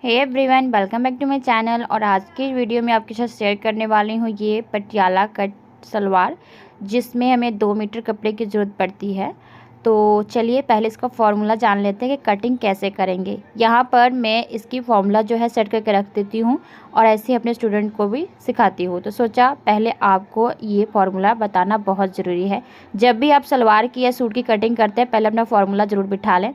Hey everyone, welcome back to my channel. और आज की वीडियो में आपके साथ शेयर करने वाली हूँ ये पटियाला कट सलवार, जिसमें हमें 2 मीटर कपड़े की ज़रूरत पड़ती है। तो चलिए पहले इसका फॉर्मूला जान लेते हैं कि कटिंग कैसे करेंगे। यहाँ पर मैं इसकी फॉर्मूला जो है सेट करके रख देती हूँ और ऐसे ही अपने स्टूडेंट को भी सिखाती हूँ। तो सोचा पहले आपको ये फॉर्मूला बताना बहुत ज़रूरी है। जब भी आप सलवार की या सूट की कटिंग करते हैं पहले अपना फॉर्मूला ज़रूर बिठा लें।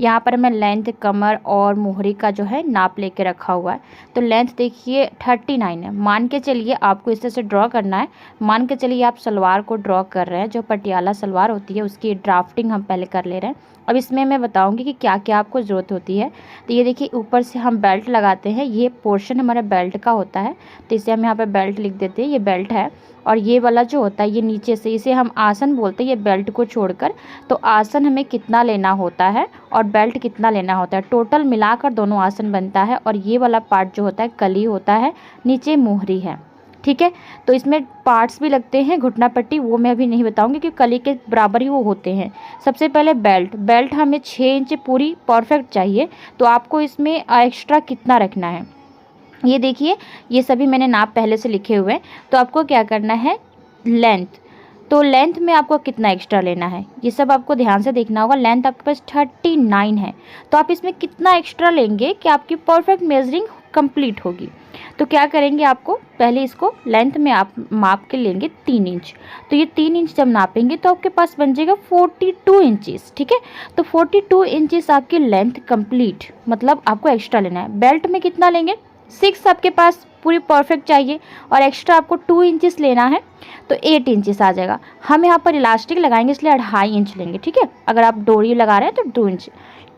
यहाँ पर मैं लेंथ, कमर और मोहरी का जो है नाप लेके रखा हुआ है। तो लेंथ देखिए 39 है। मान के चलिए आपको इस तरह से ड्रॉ करना है। मान के चलिए आप सलवार को ड्रॉ कर रहे हैं, जो पटियाला सलवार होती है उसकी ड्राफ्टिंग हम पहले कर ले रहे हैं। अब इसमें मैं बताऊंगी कि क्या क्या आपको ज़रूरत होती है। तो ये देखिए ऊपर से हम बेल्ट लगाते हैं, ये पोर्शन हमारा बेल्ट का होता है, तो इसे हम यहाँ पे बेल्ट लिख देते हैं, ये बेल्ट है। और ये वाला जो होता है ये नीचे से, इसे हम आसन बोलते हैं, ये बेल्ट को छोड़कर। तो आसन हमें कितना लेना होता है और बेल्ट कितना लेना होता है, टोटल मिलाकर दोनों आसन बनता है। और ये वाला पार्ट जो होता है कली होता है, नीचे मोहरी है, ठीक है। तो इसमें पार्ट्स भी लगते हैं, घुटना पट्टी वो मैं अभी नहीं बताऊंगी क्योंकि कली के बराबर ही वो होते हैं। सबसे पहले बेल्ट हमें 6 इंच पूरी परफेक्ट चाहिए। तो आपको इसमें एक्स्ट्रा कितना रखना है ये देखिए, ये सभी मैंने नाप पहले से लिखे हुए हैं। तो आपको क्या करना है, लेंथ, तो लेंथ में आपको कितना एक्स्ट्रा लेना है ये सब आपको ध्यान से देखना होगा। लेंथ आपके पास 39 है, तो आप इसमें कितना एक्स्ट्रा लेंगे कि आपकी परफेक्ट मेजरिंग कंप्लीट होगी। तो क्या करेंगे, आपको पहले इसको लेंथ में आप माप के लेंगे 3 इंच। तो ये 3 इंच जब नापेंगे तो आपके पास बन जाएगा 42 इंचेस, ठीक है। तो 42 इंचेस आपकी लेंथ कंप्लीट, मतलब आपको एक्स्ट्रा लेना है। बेल्ट में कितना लेंगे, 6 आपके पास पूरी परफेक्ट चाहिए और एक्स्ट्रा आपको 2 इंचेस लेना है, तो 8 इंचेस आ जाएगा। हम यहाँ पर इलास्टिक लगाएंगे इसलिए 2.5 इंच लेंगे, ठीक है। अगर आप डोरी लगा रहे हैं तो 2 इंच।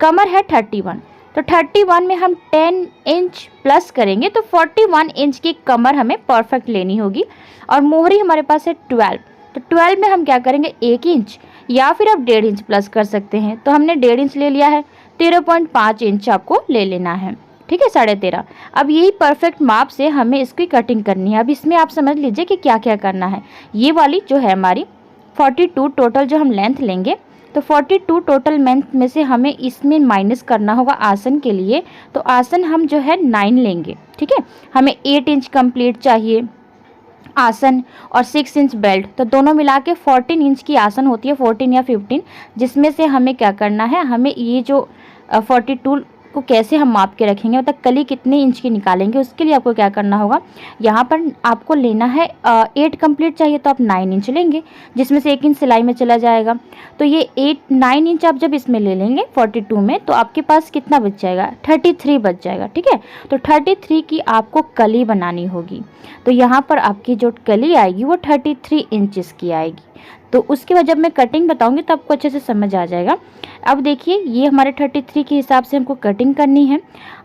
कमर है 31, तो 31 में हम 10 इंच प्लस करेंगे तो 41 इंच की कमर हमें परफेक्ट लेनी होगी। और मोहरी हमारे पास है 12, तो 12 में हम क्या करेंगे 1 इंच या फिर आप 1.5 इंच प्लस कर सकते हैं। तो हमने 1.5 इंच ले लिया है, 13.5 इंच आपको ले लेना है, ठीक है, 13.5। अब यही परफेक्ट माप से हमें इसकी कटिंग करनी है। अब इसमें आप समझ लीजिए कि क्या क्या करना है। ये वाली जो है हमारी 42 टोटल जो हम लेंथ लेंगे, तो 42 टोटल लेंथ में से हमें इसमें माइनस करना होगा आसन के लिए। तो आसन हम जो है 9 लेंगे, ठीक है। हमें 8 इंच कंप्लीट चाहिए आसन और 6 इंच बेल्ट, तो दोनों मिला के 14 इंच की आसन होती है, 14 या 15। जिसमें से हमें क्या करना है, हमें ये जो 42 को कैसे हम माप के रखेंगे, मतलब कली कितने इंच की निकालेंगे, उसके लिए आपको क्या करना होगा, यहाँ पर आपको लेना है 8 कंप्लीट चाहिए तो आप 9 इंच लेंगे, जिसमें से 1 इंच सिलाई में चला जाएगा। तो ये 9 इंच आप जब इसमें ले लेंगे 42 में, तो आपके पास कितना बच जाएगा, 33 बच जाएगा, ठीक है। तो 33 की आपको कली बनानी होगी। तो यहाँ पर आपकी जो कली आएगी वो 33 इंचेस की आएगी। तो उसके बाद जब मैं कटिंग बताऊंगी तो आपको अच्छे से समझ आ जाएगा। अब देखिए ये हमारे 33 के हिसाब से हमको कटिंग करनी है।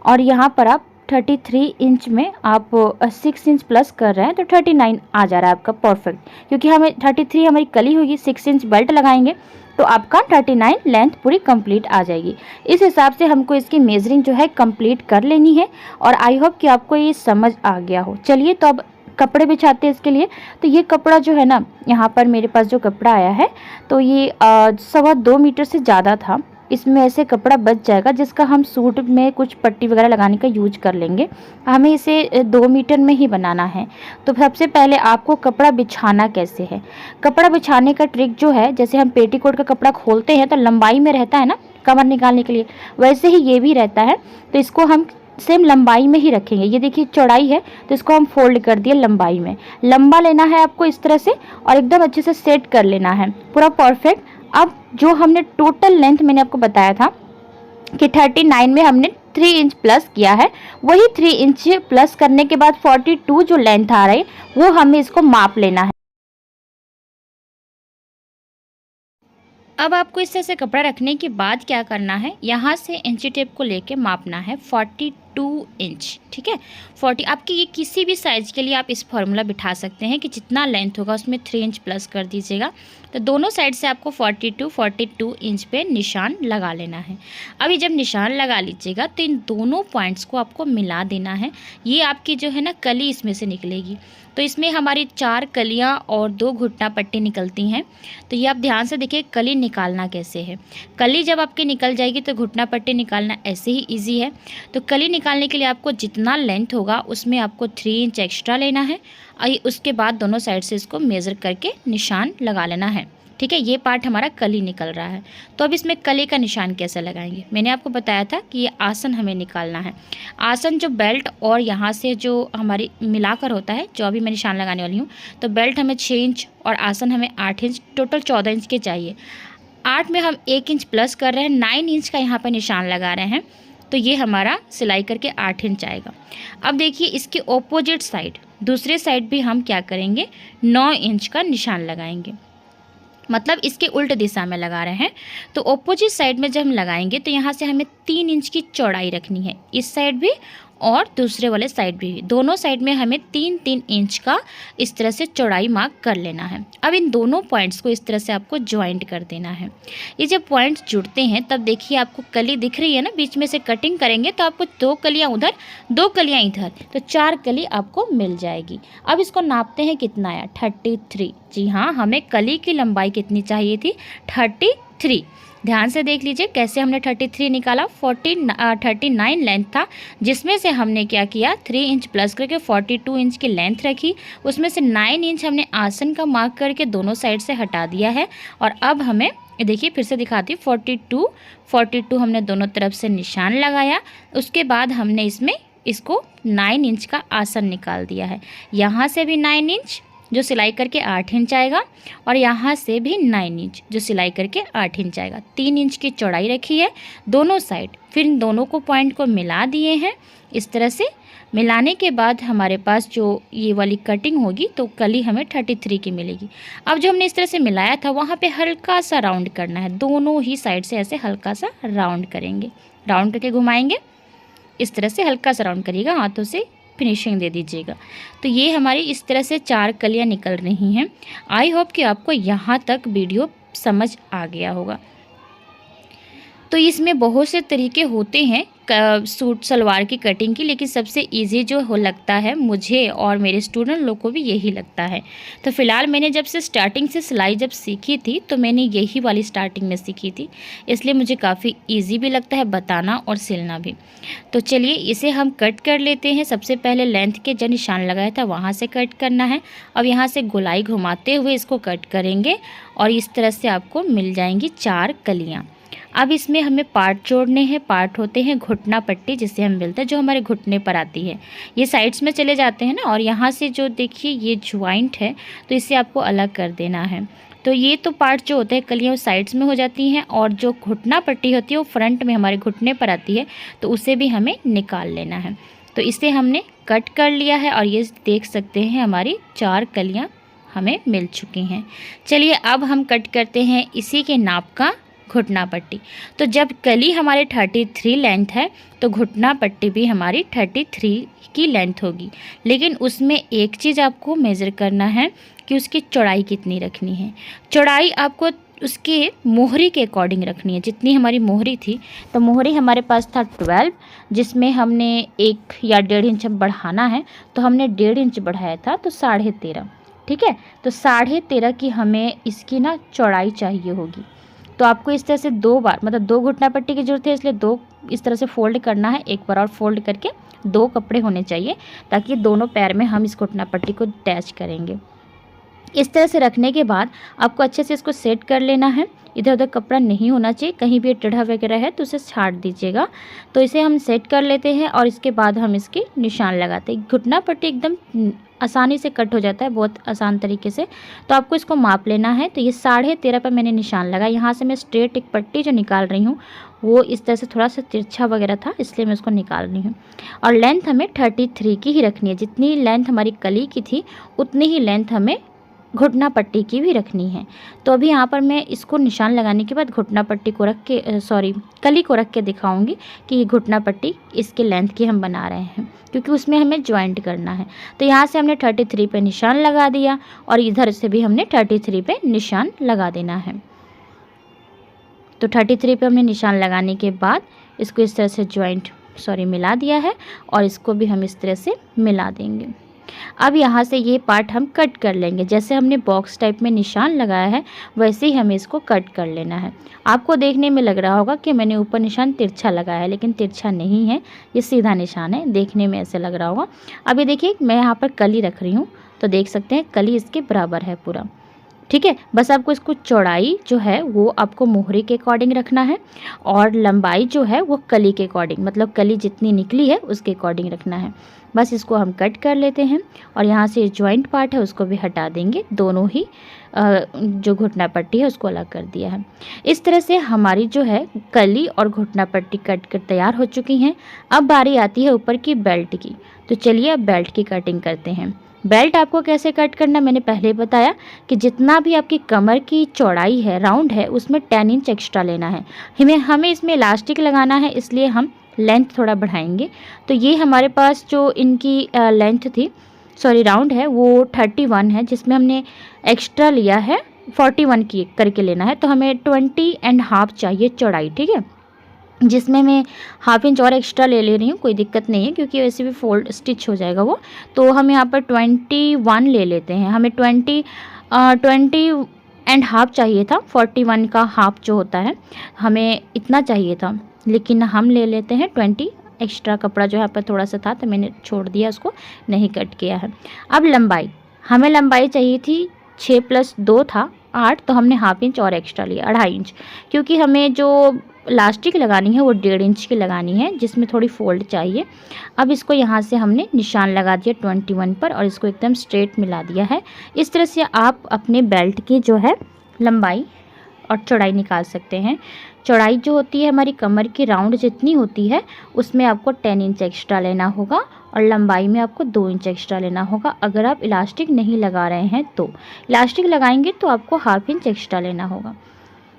और यहाँ पर आप 33 इंच में आप 6 इंच प्लस कर रहे हैं तो 39 आ जा रहा है आपका परफेक्ट, क्योंकि हमें 33 हमारी कली होगी, 6 इंच बेल्ट लगाएंगे तो आपका 39 लेंथ पूरी कंप्लीट आ जाएगी। इस हिसाब से हमको इसकी मेजरिंग जो है कंप्लीट कर लेनी है। और आई होप कि आपको ये समझ आ गया हो। चलिए तो अब कपड़े बिछाते हैं इसके लिए। तो ये कपड़ा जो है ना, यहाँ पर मेरे पास जो कपड़ा आया है तो ये 2.25 मीटर से ज़्यादा था। इसमें ऐसे कपड़ा बच जाएगा जिसका हम सूट में कुछ पट्टी वगैरह लगाने का यूज कर लेंगे। हमें इसे 2 मीटर में ही बनाना है। तो सबसे पहले आपको कपड़ा बिछाना कैसे है, कपड़ा बिछाने का ट्रिक जो है, जैसे हम पेटीकोट का कपड़ा खोलते हैं तो लंबाई में रहता है ना कमर निकालने के लिए, वैसे ही ये भी रहता है। तो इसको हम सेम लंबाई में ही रखेंगे। ये देखिए चौड़ाई है तो इसको हम फोल्ड कर दिए लंबाई में। लंबा लेना है आपको इस तरह से और एकदम अच्छे से सेट कर लेना है पूरा परफेक्ट। अब जो हमने टोटल लेंथ मैंने आपको बताया था कि 39 में हमने 3 इंच प्लस किया है, वही 3 इंच प्लस करने के बाद 42 जो लेंथ आ रही है वो हमें इसको माप लेना है। अब आपको इस तरह से कपड़ा रखने के बाद क्या करना है, यहाँ से इंची टेप को लेके मापना है 42 इंच, ठीक है। 40 आपकी ये किसी भी साइज़ के लिए आप इस फॉर्मूला बिठा सकते हैं कि जितना लेंथ होगा उसमें 3 इंच प्लस कर दीजिएगा। तो दोनों साइड से आपको 42 इंच पे निशान लगा लेना है। अभी जब निशान लगा लीजिएगा तो इन दोनों पॉइंट्स को आपको मिला देना है। ये आपकी जो है ना कली इसमें से निकलेगी। तो इसमें हमारी 4 कलियां और 2 घुटना पट्टी निकलती हैं। तो ये आप ध्यान से देखिए कली निकालना कैसे है। कली जब आपकी निकल जाएगी तो घुटना पट्टी निकालना ऐसे ही ईजी है। तो कली निकालने के लिए आपको जितना लेंथ होगा उसमें आपको 3 इंच एक्स्ट्रा लेना है और उसके बाद दोनों साइड से इसको मेज़र करके निशान लगा लेना है। ठीक है, ये पार्ट हमारा कली निकल रहा है। तो अब इसमें कली का निशान कैसे लगाएंगे, मैंने आपको बताया था कि ये आसन हमें निकालना है। आसन जो बेल्ट और यहाँ से जो हमारी मिलाकर होता है, जो अभी मैं निशान लगाने वाली हूँ, तो बेल्ट हमें 6 इंच और आसन हमें 8 इंच, टोटल 14 इंच के चाहिए। 8 में हम 1 इंच प्लस कर रहे हैं, 9 इंच का यहाँ पर निशान लगा रहे हैं। तो ये हमारा सिलाई करके 8 इंच आएगा। अब देखिए इसके ऑपोजिट साइड, दूसरे साइड भी हम क्या करेंगे, 9 इंच का निशान लगाएंगे, मतलब इसके उल्ट दिशा में लगा रहे हैं। तो ऑपोजिट साइड में जब हम लगाएंगे तो यहाँ से हमें 3 इंच की चौड़ाई रखनी है, इस साइड भी और दूसरे वाले साइड भी, दोनों साइड में हमें 3-3 इंच का इस तरह से चौड़ाई मार्क कर लेना है। अब इन दोनों पॉइंट्स को इस तरह से आपको ज्वाइंट कर देना है। ये जब पॉइंट्स जुड़ते हैं तब देखिए आपको कली दिख रही है ना, बीच में से कटिंग करेंगे तो आपको 2 कलियाँ उधर 2 कलियाँ इधर, तो 4 कली आपको मिल जाएगी। अब इसको नापते हैं, कितना आया, 33। जी हाँ, हमें कली की लंबाई कितनी चाहिए थी, 33। ध्यान से देख लीजिए कैसे हमने 33 निकाला। 39 लेंथ था, जिसमें से हमने क्या किया, 3 इंच प्लस करके 42 इंच की लेंथ रखी। उसमें से 9 इंच हमने आसन का मार्क करके दोनों साइड से हटा दिया है। और अब हमें देखिए फिर से दिखाती हूँ, 42 हमने दोनों तरफ से निशान लगाया। उसके बाद हमने इसमें इसको 9 इंच का आसन निकाल दिया है। यहाँ से भी 9 इंच जो सिलाई करके 8 इंच आएगा, और यहाँ से भी 9 इंच जो सिलाई करके 8 इंच आएगा। 3 इंच की चौड़ाई रखी है दोनों साइड। फिर इन दोनों को पॉइंट को मिला दिए हैं। इस तरह से मिलाने के बाद हमारे पास जो ये वाली कटिंग होगी तो कली हमें 33 की मिलेगी। अब जो हमने इस तरह से मिलाया था वहाँ पे हल्का सा राउंड करना है, दोनों ही साइड से ऐसे हल्का सा राउंड करेंगे, राउंड करके घुमाएंगे। इस तरह से हल्का सा राउंड करिएगा, हाथों से फिनिशिंग दे दीजिएगा। तो ये हमारी इस तरह से 4 कलियाँ निकल रही हैं। आई होप कि आपको यहाँ तक वीडियो समझ आ गया होगा। तो इसमें बहुत से तरीके होते हैं सूट सलवार की कटिंग की, लेकिन सबसे इजी जो हो लगता है मुझे और मेरे स्टूडेंट लोग को भी यही लगता है। तो फ़िलहाल मैंने जब से स्टार्टिंग से सिलाई जब सीखी थी तो मैंने यही वाली स्टार्टिंग में सीखी थी, इसलिए मुझे काफ़ी इजी भी लगता है बताना और सिलना भी। तो चलिए इसे हम कट कर लेते हैं। सबसे पहले लेंथ के जो निशान लगाया था वहाँ से कट करना है। अब यहाँ से गोलाई घुमाते हुए इसको कट करेंगे और इस तरह से आपको मिल जाएंगी 4 कलियाँ। अब इसमें हमें पार्ट जोड़ने हैं। पार्ट होते हैं घुटना पट्टी, जिससे हम मिलते हैं, जो हमारे घुटने पर आती है। ये साइड्स में चले जाते हैं ना, और यहाँ से जो देखिए ये ज्वाइंट है तो इसे आपको अलग कर देना है। तो ये तो पार्ट जो होते हैं कलियाँ वो साइड्स में हो जाती हैं, और जो घुटना पट्टी होती है वो फ्रंट में हमारे घुटने पर आती है, तो उसे भी हमें निकाल लेना है। तो इसे हमने कट कर लिया है और ये देख सकते हैं हमारी 4 कलियाँ हमें मिल चुकी हैं। चलिए अब हम कट करते हैं इसी के नाप का घुटना पट्टी। तो जब कली हमारे 33 लेंथ है तो घुटना पट्टी भी हमारी 33 की लेंथ होगी। लेकिन उसमें एक चीज़ आपको मेज़र करना है कि उसकी चौड़ाई कितनी रखनी है। चौड़ाई आपको उसके मोहरी के अकॉर्डिंग रखनी है। जितनी हमारी मोहरी थी, तो मोहरी हमारे पास था 12, जिसमें हमने 1 या 1.5 इंच बढ़ाना है, तो हमने 1.5 इंच बढ़ाया था, तो 13.5। ठीक है, तो 13.5 की हमें इसकी ना चौड़ाई चाहिए होगी। तो आपको इस तरह से 2 बार, मतलब 2 घुटना पट्टी की जरूरत है, इसलिए 2 इस तरह से फोल्ड करना है। एक बार और फोल्ड करके 2 कपड़े होने चाहिए, ताकि दोनों पैर में हम इस घुटना पट्टी को अटैच करेंगे। इस तरह से रखने के बाद आपको अच्छे से इसको सेट कर लेना है। इधर उधर कपड़ा नहीं होना चाहिए, कहीं भी टेढ़ा वगैरह है तो उसे छाट दीजिएगा। तो इसे हम सेट कर लेते हैं और इसके बाद हम इसके निशान लगाते हैं। घुटना पट्टी एकदम आसानी से कट हो जाता है, बहुत आसान तरीके से। तो आपको इसको माप लेना है। तो ये 13.5 पर मैंने निशान लगाया। यहाँ से मैं स्ट्रेट एक पट्टी जो निकाल रही हूँ वो इस तरह से थोड़ा सा तिरछा वगैरह था, इसलिए मैं उसको निकाल रही हूँ। और लेंथ हमें 33 की ही रखनी है। जितनी लेंथ हमारी कली की थी उतनी ही लेंथ हमें घुटना पट्टी की भी रखनी है। तो अभी यहाँ पर मैं इसको निशान लगाने के बाद घुटना पट्टी को रख के कली को रख के दिखाऊंगी कि ये घुटना पट्टी इसके लेंथ की हम बना रहे हैं, क्योंकि उसमें हमें ज्वाइंट करना है। तो यहाँ से हमने 33 पे निशान लगा दिया और इधर से भी हमने 33 पे निशान लगा देना है। तो 33 पे हमने निशान लगाने के बाद इसको इस तरह से मिला दिया है और इसको भी हम इस तरह से मिला देंगे। अब यहाँ से ये पार्ट हम कट कर लेंगे। जैसे हमने बॉक्स टाइप में निशान लगाया है वैसे ही हमें इसको कट कर लेना है। आपको देखने में लग रहा होगा कि मैंने ऊपर निशान तिरछा लगाया है, लेकिन तिरछा नहीं है, ये सीधा निशान है। देखने में ऐसे लग रहा होगा। अभी देखिए मैं यहाँ पर कली रख रही हूँ, तो देख सकते हैं कली इसके बराबर है पूरा। ठीक है, बस आपको इसको चौड़ाई जो है वो आपको मोहरी के अकॉर्डिंग रखना है और लंबाई जो है वो कली के अकॉर्डिंग, मतलब कली जितनी निकली है उसके अकॉर्डिंग रखना है। बस इसको हम कट कर लेते हैं और यहाँ से जॉइंट पार्ट है उसको भी हटा देंगे। दोनों ही जो घुटना पट्टी है उसको अलग कर दिया है। इस तरह से हमारी जो है कली और घुटना पट्टी कट कर तैयार हो चुकी हैं। अब बारी आती है ऊपर की बेल्ट की। तो चलिए अब बेल्ट की कटिंग करते हैं। बेल्ट आपको कैसे कट करना मैंने पहले बताया कि जितना भी आपकी कमर की चौड़ाई है, राउंड है, उसमें 10 इंच एक्स्ट्रा लेना है। हमें इसमें इलास्टिक लगाना है, इसलिए हम लेंथ थोड़ा बढ़ाएंगे। तो ये हमारे पास जो इनकी लेंथ थी, सॉरी राउंड है, वो 31 है, जिसमें हमने एक्स्ट्रा लिया है 41 की करके लेना है। तो हमें 20.5 चाहिए चौड़ाई। ठीक है, जिसमें मैं हाफ इंच और एक्स्ट्रा ले रही हूँ, कोई दिक्कत नहीं है क्योंकि वैसे भी फोल्ड स्टिच हो जाएगा वो। तो हम यहाँ पर 21 ले लेते हैं। हमें 20.5 चाहिए था, 41 का हाफ जो होता है हमें इतना चाहिए था, लेकिन हम ले लेते हैं 20। एक्स्ट्रा कपड़ा जो यहाँ पर थोड़ा सा था तो मैंने छोड़ दिया, उसको नहीं कट किया है। अब लंबाई, हमें लंबाई चाहिए थी 6 + 2 था 8, तो हमने हाफ इंच और एक्स्ट्रा लिया 2.5 इंच, क्योंकि हमें जो इलास्टिक लगानी है वो 1.5 इंच की लगानी है, जिसमें थोड़ी फोल्ड चाहिए। अब इसको यहाँ से हमने निशान लगा दिया 21 पर और इसको एकदम स्ट्रेट मिला दिया है। इस तरह से आप अपने बेल्ट की जो है लंबाई और चौड़ाई निकाल सकते हैं। चौड़ाई जो होती है हमारी कमर की राउंड जितनी होती है उसमें आपको 10 इंच एक्स्ट्रा लेना होगा और लंबाई में आपको 2 इंच एक्स्ट्रा लेना होगा। अगर आप इलास्टिक नहीं लगा रहे हैं तो, इलास्टिक लगाएंगे तो आपको हाफ इंच एक्स्ट्रा लेना होगा।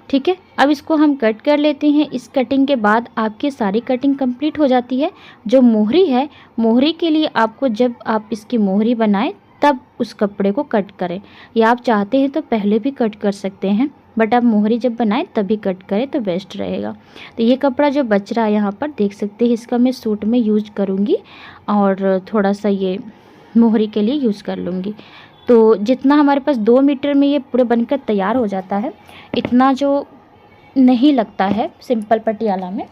ठीक है, अब इसको हम कट कर लेते हैं। इस कटिंग के बाद आपकी सारी कटिंग कंप्लीट हो जाती है। जो मोहरी है, मोहरी के लिए आपको जब आप इसकी मोहरी बनाएं तब उस कपड़े को कट करें, या आप चाहते हैं तो पहले भी कट कर सकते हैं, बट आप मोहरी जब बनाएं तभी कट करें तो बेस्ट रहेगा। तो ये कपड़ा जो बच रहा है यहाँ पर देख सकते हैं, इसका मैं सूट में यूज करूँगी और थोड़ा सा ये मोहरी के लिए यूज़ कर लूँगी। तो जितना हमारे पास 2 मीटर में ये पूरे बनकर तैयार हो जाता है, इतना जो नहीं लगता है सिंपल पटियाला में।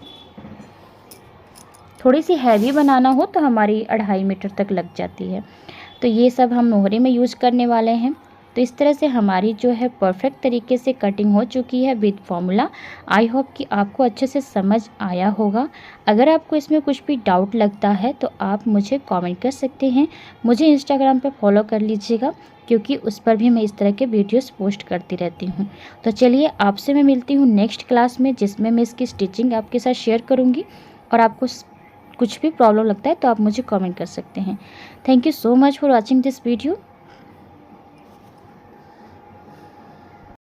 थोड़ी सी हैवी बनाना हो तो हमारी 2.5 मीटर तक लग जाती है। तो ये सब हम मोहरे में यूज़ करने वाले हैं। तो इस तरह से हमारी जो है परफेक्ट तरीके से कटिंग हो चुकी है विद फॉर्मूला। आई होप कि आपको अच्छे से समझ आया होगा। अगर आपको इसमें कुछ भी डाउट लगता है तो आप मुझे कमेंट कर सकते हैं। मुझे इंस्टाग्राम पे फॉलो कर लीजिएगा, क्योंकि उस पर भी मैं इस तरह के वीडियोस पोस्ट करती रहती हूँ। तो चलिए आपसे मैं मिलती हूँ नेक्स्ट क्लास में, जिसमें मैं इसकी स्टिचिंग आपके साथ शेयर करूँगी। और आपको कुछ भी प्रॉब्लम लगता है तो आप मुझे कमेंट कर सकते हैं। Thank you so much for watching this video.